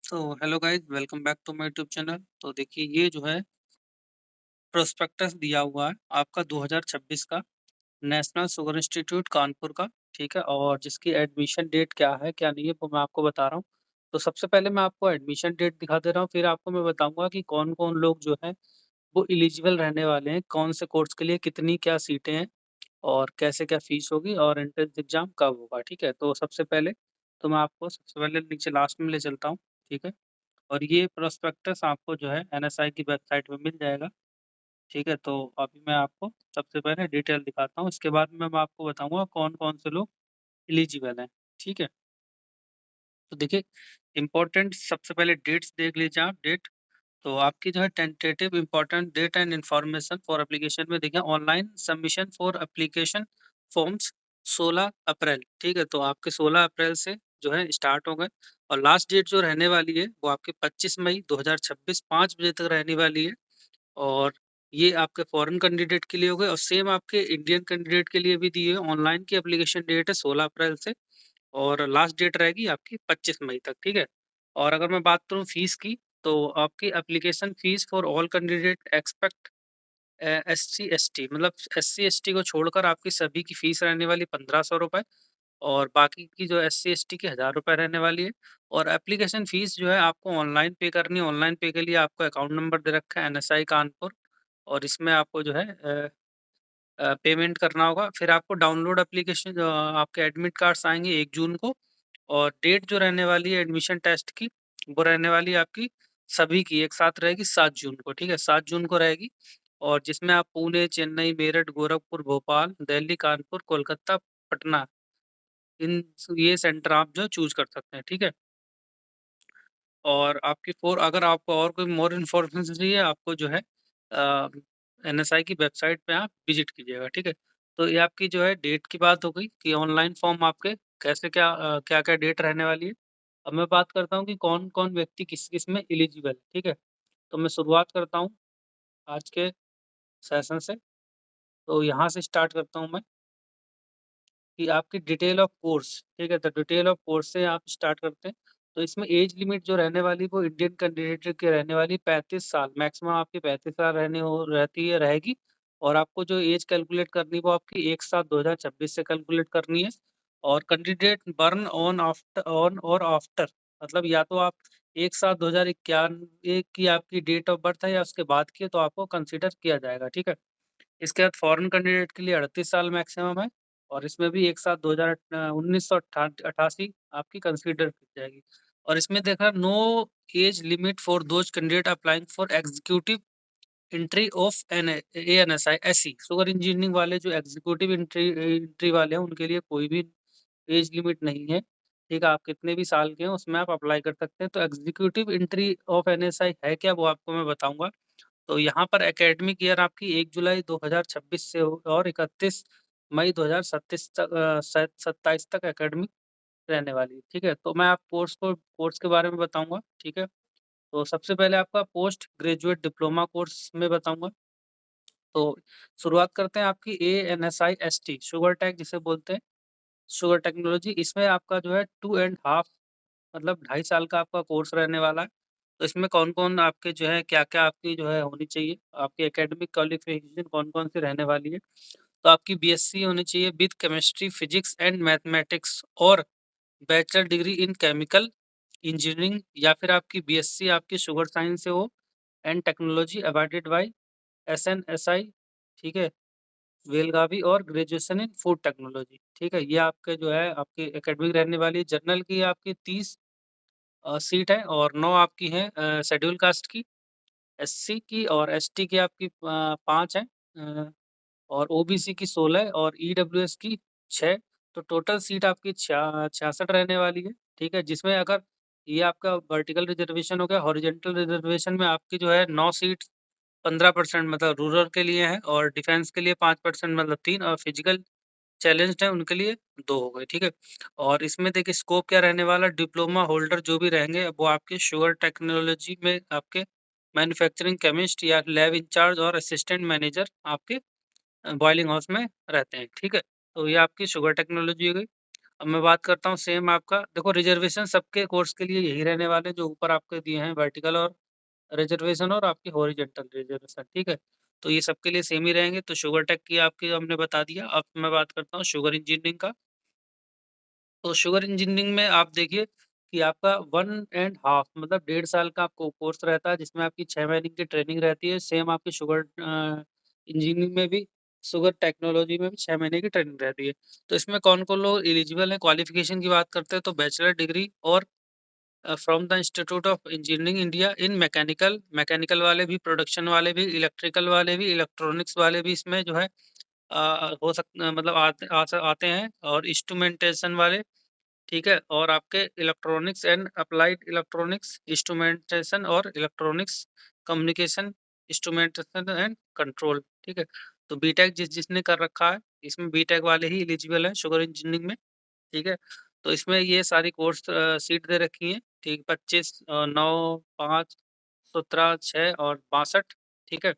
तो hello guys, welcome back to my YouTube channel. तो देखिए, ये जो है प्रोस्पेक्टस दिया हुआ है आपका 2026 का नेशनल शुगर इंस्टीट्यूट कानपुर का। ठीक है, और जिसकी एडमिशन डेट क्या है क्या नहीं है वो मैं आपको बता रहा हूँ। तो सबसे पहले मैं आपको एडमिशन डेट दिखा दे रहा हूँ, फिर आपको मैं बताऊंगा कि कौन कौन लोग जो है वो एलिजिबल रहने वाले हैं, कौन से कोर्स के लिए कितनी क्या सीटें हैं और कैसे क्या फीस होगी और एंट्रेंस एग्जाम कब होगा। ठीक है, तो सबसे पहले तो मैं आपको सबसे पहले नीचे लास्ट में ले चलता हूँ। ठीक है, और ये प्रोस्पेक्टस आपको जो है एनएसआई की वेबसाइट पे मिल जाएगा। ठीक है, तो अभी मैं आपको सबसे पहले डिटेल दिखाता हूँ, इसके बाद में मैं आपको बताऊँगा कौन-कौन से लोग एलिजिबल हैं। ठीक है, तो देखिए इम्पोर्टेंट सबसे पहले डेट्स देख लीजिए आप डेट। तो आपकी जो है tentative important date and information for application में देखिए online submission for application forms 16 April. ठीक है, तो आपके 16 अप्रैल से जो है स्टार्ट हो गए और लास्ट डेट जो रहने वाली है वो आपके 25 मई 2026 5 बजे तक रहने वाली है। और ये आपके फॉरेन कैंडिडेट के लिए हो गए और सेम आपके इंडियन कैंडिडेट के लिए भी दी है। ऑनलाइन की एप्लीकेशन डेट है 16 अप्रैल से और लास्ट डेट रहेगी आपकी 25 मई तक। ठीक है, और अगर मैं बात करूँ फीस की, तो आपकी application fees for all candidate expect SC ST मतलब एससी एसटी को छोड़कर आपकी सभी की फीस रहने वाली 1500 रुपये और बाकी की जो एससी एसटी की 1000 रुपये रहने वाली है। और एप्लीकेशन फीस जो है आपको ऑनलाइन पे करनी है। ऑनलाइन पे के लिए आपको अकाउंट नंबर दे रखा है एनएसआई कानपुर और इसमें आपको जो है पेमेंट करना होगा। फिर आपको डाउनलोड एप्लीकेशन आपके एडमिट कार्ड्स आएँगे 1 जून को और डेट जो रहने वाली है एडमिशन टेस्ट की, वो रहने वाली है आपकी सभी की एक साथ रहेगी 7 जून को। ठीक है, 7 जून को रहेगी और जिसमें आप पुणे, चेन्नई, मेरठ, गोरखपुर, भोपाल, दिल्ली, कानपुर, कोलकाता, पटना इन ये सेंटर आप जो चूज़ कर सकते हैं। ठीक है, और आपकी फ़ोर अगर आपको और कोई मोर इन्फॉर्मेशन चाहिए आपको जो है एनएसआई की वेबसाइट पे आप विज़िट कीजिएगा। ठीक है, तो ये आपकी जो है डेट की बात हो गई कि ऑनलाइन फॉर्म आपके कैसे क्या-क्या डेट रहने वाली है। अब मैं बात करता हूँ कि कौन-कौन व्यक्ति किस-किस में एलिजिबल है। ठीक है, तो मैं शुरुआत करता हूँ आज के सेशन से। तो यहाँ से स्टार्ट करता हूँ मैं कि आपकी डिटेल ऑफ कोर्स। ठीक है, तो डिटेल ऑफ कोर्स से आप स्टार्ट करते हैं। तो इसमें एज लिमिट जो रहने वाली वो इंडियन कैंडिडेट की रहने वाली 35 साल, मैक्सिमम आपकी 35 साल रहती है रहेगी और आपको जो एज कैलकुलेट करनी है वो आपकी 1/7/2026 से कैलकुलेट करनी है। और कैंडिडेट बर्न ऑन और आफ्टर मतलब या तो आप 1/7/2091 की आपकी डेट ऑफ बर्थ है या उसके बाद की है तो आपको कंसिडर किया जाएगा। ठीक है, इसके बाद फॉरेन कैंडिडेट के लिए 38 साल मैक्सिमम है और इसमें भी एक साथ 1988 आपकी कंसीडर की जाएगी। और इसमें देखा no age limit for those candidate applying for executive entry of an ANSI SE sugar engineering वाले जो एग्जीक्यूटिव एंट्री वाले हैं उनके लिए कोई भी एज लिमिट नहीं है। ठीक है, आप कितने भी साल के हैं उसमें आप अप्लाई कर सकते हैं। तो एग्जीक्यूटिव एंट्री ऑफ एनएसआई है क्या वो आपको मैं बताऊंगा। तो यहाँ पर एकेडमिक ईयर आपकी 1 जुलाई 2026 से हो और 31 मई 2037 तक 27 तक एकेडमिक रहने वाली है। ठीक है, तो मैं आप कोर्स के बारे में बताऊँगा। ठीक है, तो सबसे पहले आपका पोस्ट ग्रेजुएट डिप्लोमा कोर्स में बताऊँगा। तो शुरुआत करते हैं आपकी एएनएसआई एसटी शुगर टेक जिसे बोलते हैं, शुगर टेक्नोलॉजी। इसमें आपका जो है 2 एंड हाफ मतलब 2.5 साल का आपका कोर्स रहने वाला है। तो इसमें कौन-कौन आपके जो है क्या-क्या आपकी जो है होनी चाहिए, आपकी एकेडमिक क्वालिफ़िकेशन कौन-कौन सी रहने वाली है। तो आपकी बीएससी होनी चाहिए with chemistry, physics and mathematics और bachelor degree in chemical engineering या फिर आपकी बीएससी आपकी शुगर साइंस से हो and technology awarded by SNSI. ठीक है, बेलगावी और ग्रेजुएशन इन फूड टेक्नोलॉजी। ठीक है, ये आपके जो है आपकी एकेडमिक रहने वाली है। जनरल की आपकी 30 सीट है और 9 आपकी हैं शेड्यूल कास्ट की, एससी की और एसटी की आपकी 5 हैं और ओबीसी की 16 और ईडब्ल्यूएस की 6। तो टोटल सीट आपकी 66 रहने वाली है। ठीक है, जिसमें अगर ये आपका वर्टिकल रिजर्वेशन हो गया, हॉरिजॉन्टल रिजर्वेशन में आपकी जो है 9 सीट 15% मतलब रूरल के लिए है और डिफेंस के लिए 5% मतलब 3 और फिजिकल चैलेंज्ड हैं उनके लिए 2 हो गए। ठीक है, और इसमें देखिए स्कोप क्या रहने वाला है, डिप्लोमा होल्डर जो भी रहेंगे वो आपके शुगर टेक्नोलॉजी में आपके मैन्युफैक्चरिंग केमिस्ट या लैब इंचार्ज और असिस्टेंट मैनेजर आपके बॉयलिंग हाउस में रहते हैं। ठीक है, तो ये आपकी शुगर टेक्नोलॉजी हो गई। अब मैं बात करता हूँ सेम आपका देखो रिज़र्वेशन सबके कोर्स के लिए यही रहने वाले हैं जो ऊपर आपके दिए हैं वर्टिकल और रिज़र्वेशन और आपकी हॉरिज़ॉन्टल रिज़र्वेशन, ठीक है? तो ये सबके लिए सेम ही रहेंगे, तो शुगर टेक की आपकी हमने बता दिया। अब मैं बात करता हूँ शुगर इंजीनियरिंग का। तो शुगर इंजीनियरिंग में आप देखिए कि आपका 1 एंड हाफ मतलब 1.5 साल का आपको कोर्स रहता है जिसमें आपकी 6 महीने की ट्रेनिंग रहती है। सेम आपकी शुगर इंजीनियरिंग में भी शुगर टेक्नोलॉजी में भी 6 महीने की ट्रेनिंग रहती है। तो इसमें कौन-कौन लोग एलिजिबल हैं? क्वालिफ़िकेशन की बात करते हैं तो बैचलर डिग्री और from the institute of engineering India in mechanical, mechanical वाले भी, प्रोडक्शन वाले भी, इलेक्ट्रिकल वाले भी, इलेक्ट्रॉनिक्स वाले भी इसमें जो है हो मतलब आते हैं और इंस्ट्रूमेंटेशन वाले, ठीक है? और आपके electronics and applied electronics, instrumentation और electronics communication, instrumentation and control, ठीक है? तो बीटेक जिसने कर रखा है, इसमें बीटेक वाले ही एलिजिबल हैं शुगर इंजीनियरिंग में, ठीक है? तो इसमें ये सारी कोर्स सीट दे रखी हैं, ठीक 25 9, 5, 17, 6 और 62, ठीक है?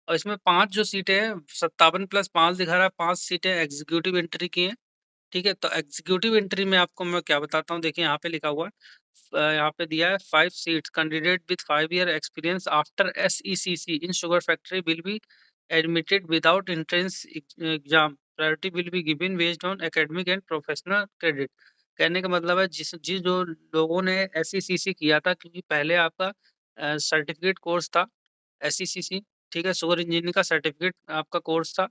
और इसमें 5 जो सीटें हैं 57 प्लस 5 दिखा रहा है, 5 सीटें एग्ज़ीक्यूटिव एंट्री की हैं। ठीक है, तो एग्ज़ीक्यूटिव एंट्री में आपको मैं क्या बताता हूँ, देखिए यहाँ पे लिखा हुआ है यहाँ पे दिया है 5 seats candidate with 5 year experience after SECC in sugar factory will be admitted without entrance exam. Priority will be given based on academic and professional credit. कहने का मतलब है जिस जो लोगों ने एसईसीसी किया था क्योंकि पहले आपका सर्टिफिकेट कोर्स था एसईसीसी, ठीक है? शुगर इंजीनियरिंग का सर्टिफिकेट आपका कोर्स था।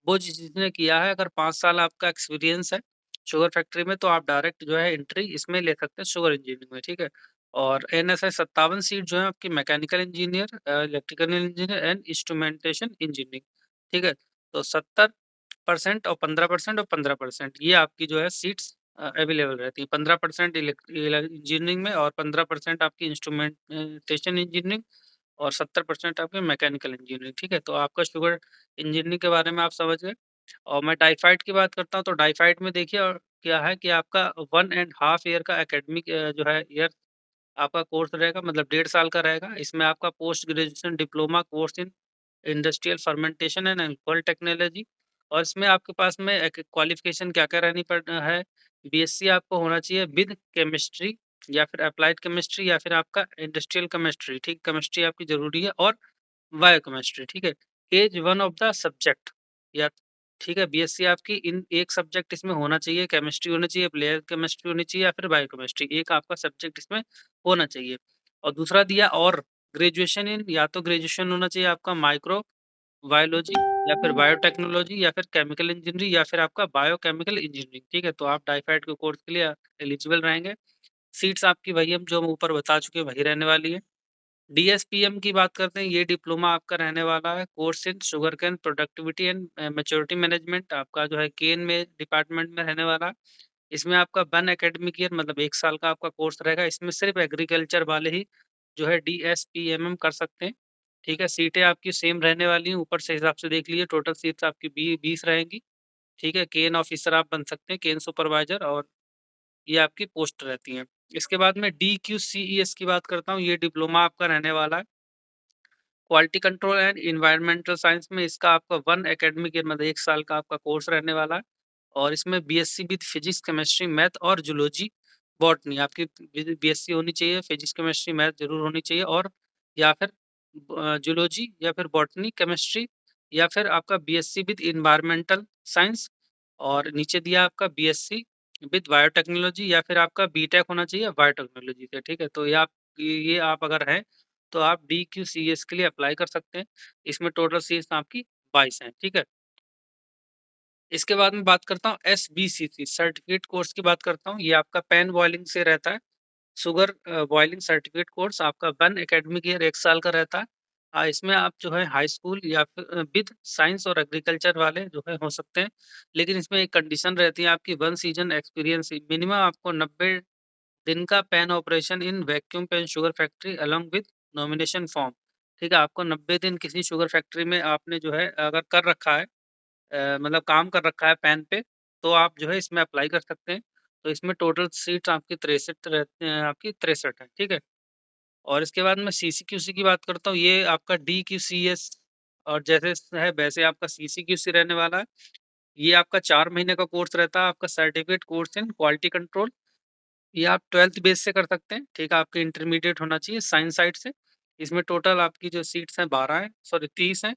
वो जिसने किया है अगर 5 साल आपका एक्सपीरियंस है शुगर फैक्ट्री में तो आप डायरेक्ट जो है एंट्री इसमें ले सकते हैं शुगर इंजीनियरिंग में, ठीक है? और एनएसआई 57 सीट जो है आपकी mechanical engineer, electrical engineer and instrumentation engineering, ठीक है? तो 70% और 15% और 15% ये आपकी जो है सीट्स अवेलेबल रहती है। 15% इंजीनियरिंग में और 15% आपकी इंस्ट्रूमेंटेशन इंजीनियरिंग और 70% आपके मैकेनिकल इंजीनियरिंग, ठीक है? तो आपका शुगर इंजीनियरिंग के बारे में आप समझ गए। और मैं डाइफाइट की बात करता हूँ तो डाइफाइट में देखिए और क्या है कि आपका 1 एंड हाफ ईयर का एकेडमिक जो है ईयर आपका कोर्स रहेगा मतलब 1.5 साल का रहेगा। इसमें आपका post graduation diploma course in industrial fermentation and alcohol technology और इसमें आपके पास में एक क्वालिफ़िकेशन क्या-क्या रहनी है, बीएससी आपको होना चाहिए विद केमिस्ट्री या फिर एप्लाइड केमिस्ट्री या फिर आपका इंडस्ट्रियल केमिस्ट्री, ठीक? केमिस्ट्री आपकी ज़रूरी है और बायोकेमिस्ट्री, ठीक है? As one of the subject या ठीक है, बीएससी आपकी इन एक सब्जेक्ट इसमें होना चाहिए, केमिस्ट्री होनी चाहिए, एप्लाइड केमिस्ट्री होनी चाहिए या फिर बायोकेमिस्ट्री, एक आपका सब्जेक्ट इसमें होना चाहिए। और दूसरा दिया और ग्रेजुएशन इन या तो ग्रेजुएशन होना चाहिए आपका माइक्रो बायोलॉजी या फिर बायोटेक्नोलॉजी या फिर केमिकल इंजीनियरिंग या फिर आपका बायोकेमिकल इंजीनियरिंग, ठीक है? तो आप डाइफाइड के कोर्स के लिए एलिजिबल रहेंगे। सीट्स आपकी वही हम जो हम ऊपर बता चुके हैं, वही रहने वाली है। डीएसपीएम की बात करते हैं, ये डिप्लोमा आपका रहने वाला है, course in sugarcane productivity and maturity management आपका जो है केन में डिपार्टमेंट में रहने वाला है। इसमें आपका 1 एकेडमिक ईयर मतलब 1 साल का आपका कोर्स रहेगा। इसमें सिर्फ़ एग्रीकल्चर वाले ही जो है डीएसपीएमएम कर सकते हैं, ठीक है? सीटें आपकी सेम रहने वाली हैं, ऊपर से हिसाब से देख लीजिए टोटल सीट्स आपकी 20 रहेंगी, ठीक है? केन ऑफिसर आप बन सकते हैं, केन सुपरवाइज़र और ये आपकी पोस्ट रहती हैं। इसके बाद में डीक्यूसीईएस की बात करता हूँ, ये डिप्लोमा आपका रहने वाला है। Quality control and environmental science में इसका आपका 1 एकेडमिक ईयर मतलब 1 साल का आपका कोर्स रहने वाला है और इसमें BSc with physics, chemistry, math और जूलॉजी, बॉटनी आपकी बीएससी होनी चाहिए, फिजिक्स, केमिस्ट्री, मैथ ज़रूर होनी चाहिए और या फिर जूलॉजी या फिर बॉटनी, केमिस्ट्री या फिर आपका बीएससी विद एनवायरमेंटल साइंस और नीचे दिया आपका बीएससी विद बायोटेक्नोलॉजी या फिर आपका बीटेक होना चाहिए बायोटेक्नोलॉजी से, ठीक है? तो ये आप अगर हैं तो आप डीक्यूसीएस के लिए अप्लाई कर सकते हैं। इसमें टोटल सीट्स आपकी 22 हैं, ठीक है? इसके बाद मैं बात करता हूँ एसबीसीसी सर्टिफिकेट कोर्स की बात करता हूँ। ये आपका पैन बॉयलिंग से रहता है। शुगर बॉयलिंग सर्टिफिकेट कोर्स आपका 1 एकेडमिक ईयर 1 साल का रहता है। इसमें आप जो है हाई स्कूल या फिर विद साइंस और एग्रीकल्चर वाले जो है हो सकते हैं। लेकिन इसमें एक कंडीशन रहती है आपकी 1 सीजन एक्सपीरियंस मिनिमम आपको 90 दिन का pan operation in vacuum pan sugar factory along with nomination form, ठीक है? आपको 90 दिन किसी शुगर फैक्ट्री में आपने जो है अगर कर रखा है मतलब काम कर रखा है पैन पे, तो आप जो है इसमें अप्लाई कर सकते हैं। तो इसमें टोटल सीट्स आपकी 63 रहते हैं आपकी 63 है, ठीक है? और इसके बाद मैं सीसीक्यूसी की बात करता हूँ, ये आपका डीक्यूसीएस और जैसे है वैसे आपका सीसीक्यूसी रहने वाला है। ये आपका 4 महीने का कोर्स रहता है, आपका certificate course in quality control. ये आप 12th बेस से कर सकते हैं, ठीक है? आपके इंटरमीडिएट होना चाहिए साइंस साइड से। इसमें टोटल आपकी जो सीट्स हैं 12 हैं, सॉरी 30 हैं,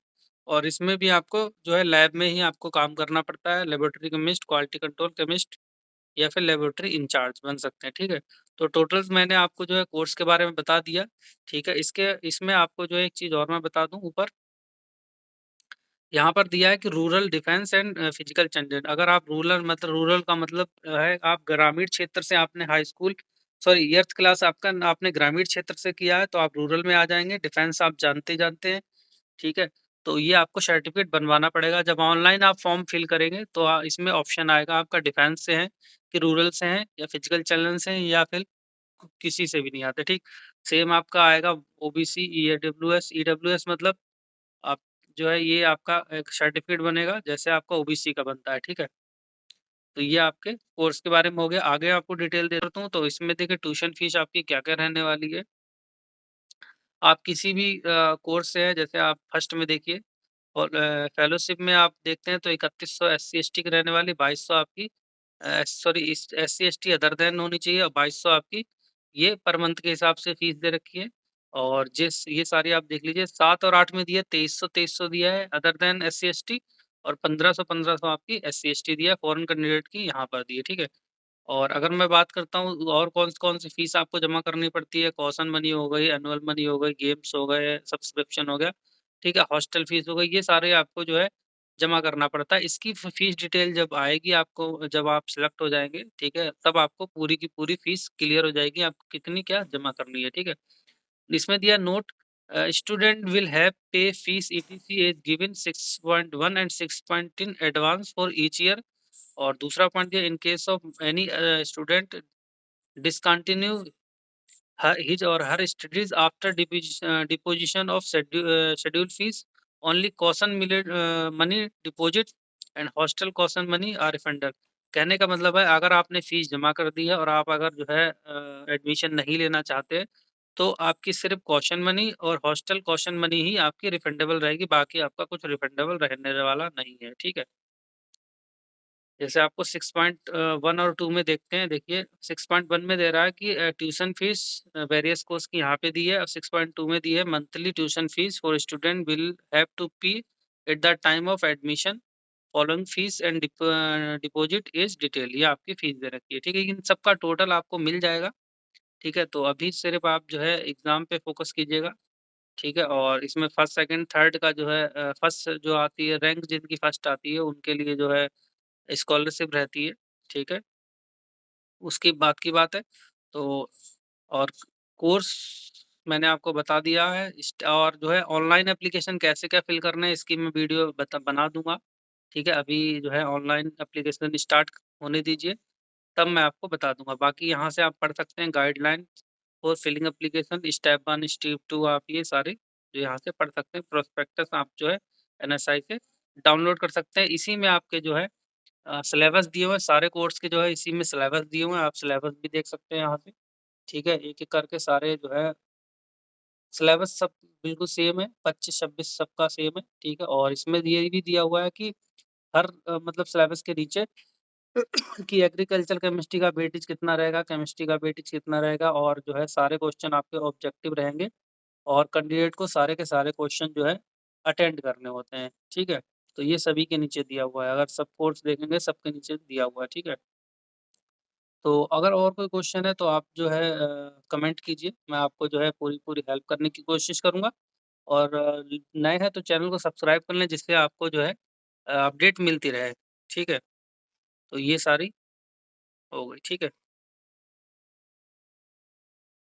और इसमें भी आपको जो है लैब में ही आपको काम करना पड़ता है, laboratory chemist, quality control chemist या फिर लेबोरेटरी इंचार्ज बन सकते हैं, ठीक है? तो टोटल्स मैंने आपको जो है कोर्स के बारे में बता दिया, ठीक है? इसमें आपको जो है एक चीज़ और मैं बता दूँ ऊपर, यहाँ पर दिया है कि rural defence and physical changes. अगर आप रूरल का मतलब है आप ग्रामीण क्षेत्र से आपने high school, sorry 8th class आपका आपने ग्रामीण क्षेत्र से किया है तो आप रूरल में आ जाएँगे। डिफेंस आप जानते हैं, ठीक है? तो ये आपको सर्टिफ़िकेट बनवाना पड़ेगा। जब ऑनलाइन आप फॉर्म फिल करेंगे तो इसमें ऑप्शन आएगा आपका डिफेंस से है कि रूरल से हैं या फिजिकल चैलेंज से हैं या फिर किसी से भी नहीं आते, ठीक? सेम आपका आएगा ओबीसी, ईडब्ल्यूएस। ईडब्ल्यूएस मतलब आप जो है ये आपका एक सर्टिफ़िकेट बनेगा जैसे आपका ओबीसी का बनता है, ठीक है? तो ये आपके कोर्स के बारे में हो गया। आगे आपको डिटेल दे देता हूँ, तो इसमें देखिए ट्यूशन फ़ीस आपकी क्या-क्या रहने वाली है। आप किसी भी कोर्स से हैं, जैसे आप फर्स्ट में देखिए, और फेलोशिप में आप देखते हैं तो 3100 एससी-एसटी की रहने वाली, 2200 आपकी सॉरी इस एससी-एसटी अदर देन होनी चाहिए, और 2200 आपकी ये पर मंथ के हिसाब से फीस दे रखी है। और जिस ये सारी आप देख लीजिए, 7 और 8 में दिया है 2300 दिया है अदर देन एससी-एसटी, और 1500 आपकी एससी-एसटी दिया है फॉरेन कैंडिडेट की, यहाँ पर दी है, ठीक है? और अगर मैं बात करता हूँ और कौन सी फीस आपको जमा करनी पड़ती है, कॉशन मनी हो गई, एनुअल मनी हो गई, गेम्स हो गए, सब्सक्रिप्शन हो गया, ठीक है? हॉस्टल फीस हो गई, ये सारे आपको जो है जमा करना पड़ता है। इसकी फीस डिटेल जब आएगी आपको, जब आप सिलेक्ट हो जाएँगे, ठीक है? तब आपको पूरी की पूरी फीस क्लियर हो जाएगी, आपको कितनी क्या जमा करनी है, ठीक है? इसमें दिया नोट, स्टूडेंट विल हैव पे fees etc is given 6.1 and 6 in advance for each year. और दूसरा पॉइंट दिया, in case of any student discontinue his or her studies after deposition of schedule fees, only caution money deposit and hostel caution money are refunded। कहने का मतलब है, अगर आपने fees जमा कर दी है और आप अगर जो है एडमिशन नहीं लेना चाहते, तो आपकी सिर्फ कॉशन मनी और हॉस्टल कॉशन मनी ही आपकी रिफंडेबल रहेगी, बाकी आपका कुछ रिफंडेबल रहने वाला नहीं है, ठीक है? जैसे आपको 6.1 और 2 में देखते हैं, देखिए 6.1 में दे रहा है कि ट्यूशन फीस वेरियस कोर्स की यहाँ पे दी है, और 6.2 में दी है monthly tuition fee for student will have to pay at the time of admission, following fee and deposit is detail. ये आपकी फीस दे रखी है, ठीक है? इन सबका टोटल आपको मिल जाएगा, ठीक है? तो अभी सिर्फ आप जो है एग्जाम पे फोकस कीजिएगा, ठीक है? और इसमें फर्स्ट सेकंड थर्ड का जो है फर्स्ट जो आती है रैंक जिनकी फर्स्ट आती है उनके लिए जो है स्कॉलरशिप रहती है, ठीक है? उसके बाद की बात है। तो और कोर्स मैंने आपको बता दिया है, और जो है ऑनलाइन एप्लीकेशन कैसे क्या फ़िल करना है इसकी मैं वीडियो बना दूँगा, ठीक है? अभी जो है ऑनलाइन एप्लीकेशन स्टार्ट होने दीजिए, तब मैं आपको बता दूँगा। बाकी यहाँ से आप पढ़ सकते हैं guideline for filling application, step 1, step 2, आप ये सारे जो यहाँ से पढ़ सकते हैं। प्रोस्पेक्टस आप जो है एनएसआई से डाउनलोड कर सकते हैं। इसी में आपके जो है सिलेबस दिए हुए हैं, सारे कोर्स के जो है इसी में सिलेबस दिए हुए हैं, आप सिलेबस भी देख सकते हैं यहाँ से, ठीक है? एक-एक करके सारे जो है सिलेबस सब बिल्कुल सेम है, 25-26 सबका सेम है, ठीक है? और इसमें ये भी दिया हुआ है कि हर मतलब सिलेबस के नीचे कि एग्रीकल्चर केमिस्ट्री का वेटेज कितना रहेगा, केमिस्ट्री का वेटेज कितना रहेगा, और जो है सारे क्वेश्चन आपके ऑब्जेक्टिव रहेंगे, और कैंडिडेट को सारे के सारे क्वेश्चन जो है अटेंड करने होते हैं, ठीक है? तो ये सभी के नीचे दिया हुआ है, अगर सब कोर्स देखेंगे सबके नीचे दिया हुआ है, ठीक है? तो अगर और कोई क्वेश्चन है तो आप जो है कमेंट कीजिए, मैं आपको जो है पूरी-पूरी हेल्प करने की कोशिश करूँगा, और नए हैं तो चैनल को सब्सक्राइब कर लें जिससे आपको जो है अपडेट मिलती रहे, ठीक है? तो ये सारी हो गई, ठीक है?